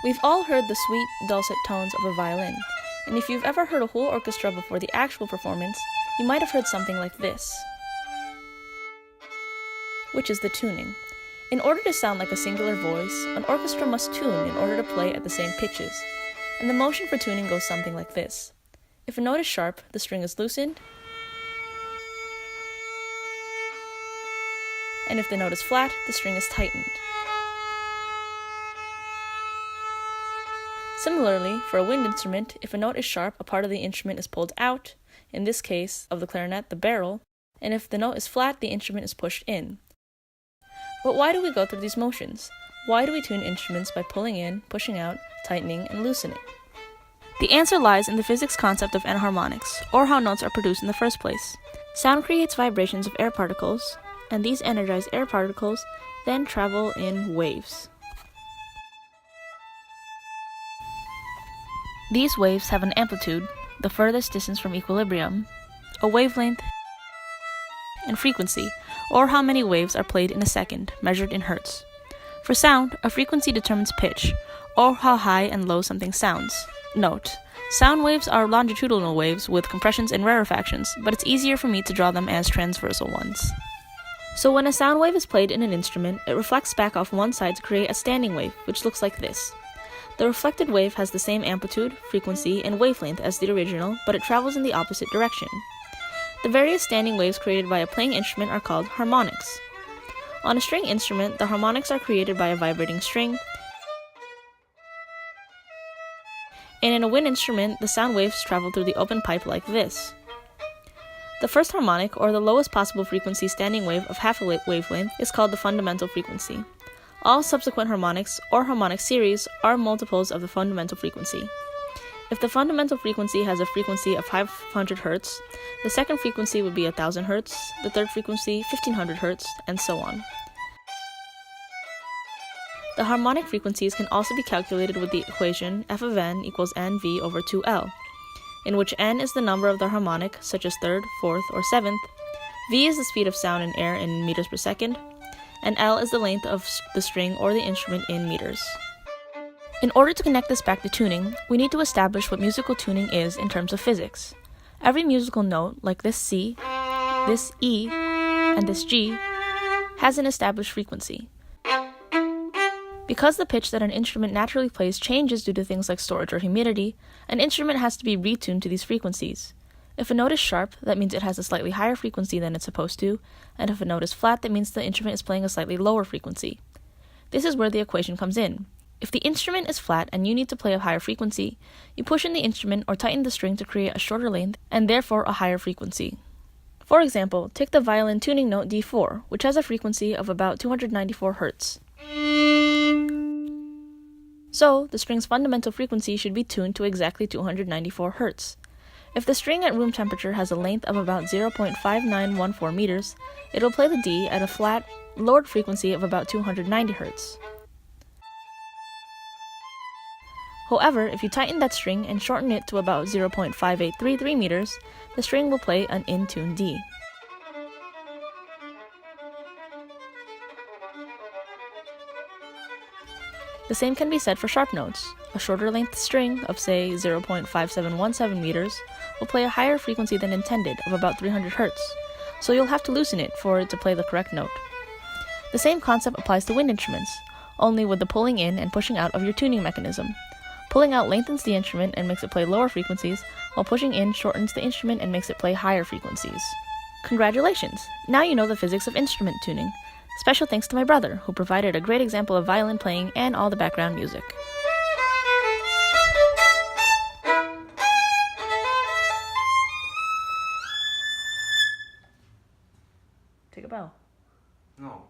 We've all heard the sweet, dulcet tones of a violin, and if you've ever heard a whole orchestra before the actual performance, you might have heard something like this, which is the tuning. In order to sound like a singular voice, an orchestra must tune in order to play at the same pitches, and the motion for tuning goes something like this. If a note is sharp, the string is loosened, and if the note is flat, the string is tightened. Similarly, for a wind instrument, if a note is sharp, a part of the instrument is pulled out, in this case, of the clarinet, the barrel, and if the note is flat, the instrument is pushed in. But why do we go through these motions? Why do we tune instruments by pulling in, pushing out, tightening, and loosening? The answer lies in the physics concept of enharmonics, or how notes are produced in the first place. Sound creates vibrations of air particles, and these energized air particles then travel in waves. These waves have an amplitude, the furthest distance from equilibrium, a wavelength, and frequency, or how many waves are played in a second, measured in hertz. For sound, a frequency determines pitch, or how high and low something sounds. Note: sound waves are longitudinal waves with compressions and rarefactions, but it's easier for me to draw them as transversal ones. So when a sound wave is played in an instrument, it reflects back off one side to create a standing wave, which looks like this. The reflected wave has the same amplitude, frequency, and wavelength as the original, but it travels in the opposite direction. The various standing waves created by a playing instrument are called harmonics. On a string instrument, the harmonics are created by a vibrating string, and in a wind instrument, the sound waves travel through the open pipe like this. The first harmonic, or the lowest possible frequency standing wave of half a wavelength, is called the fundamental frequency. All subsequent harmonics, or harmonic series, are multiples of the fundamental frequency. If the fundamental frequency has a frequency of 500 Hz, the second frequency would be 1000 Hz, the third frequency 1500 Hz, and so on. The harmonic frequencies can also be calculated with the equation f of n equals nv over 2l, in which n is the number of the harmonic, such as third, fourth, or seventh, v is the speed of sound in air in meters per second, and L is the length of the string or the instrument in meters. In order to connect this back to tuning, we need to establish what musical tuning is in terms of physics. Every musical note, like this C, this E, and this G, has an established frequency. Because the pitch that an instrument naturally plays changes due to things like storage or humidity, an instrument has to be retuned to these frequencies. If a note is sharp, that means it has a slightly higher frequency than it's supposed to, and if a note is flat, that means the instrument is playing a slightly lower frequency. This is where the equation comes in. If the instrument is flat and you need to play a higher frequency, you push in the instrument or tighten the string to create a shorter length and therefore a higher frequency. For example, take the violin tuning note D4, which has a frequency of about 294 Hz. So, the string's fundamental frequency should be tuned to exactly 294 Hz. If the string at room temperature has a length of about 0.5914 meters, it will play the D at a flat, lowered frequency of about 290 Hz. However, if you tighten that string and shorten it to about 0.5833 meters, the string will play an in-tune D. The same can be said for sharp notes. A shorter length string of, say, 0.5717 meters will play a higher frequency than intended of about 300 Hz, so you'll have to loosen it for it to play the correct note. The same concept applies to wind instruments, only with the pulling in and pushing out of your tuning mechanism. Pulling out lengthens the instrument and makes it play lower frequencies, while pushing in shortens the instrument and makes it play higher frequencies. Congratulations! Now you know the physics of instrument tuning. Special thanks to my brother, who provided a great example of violin playing and all the background music. Take a bow. No.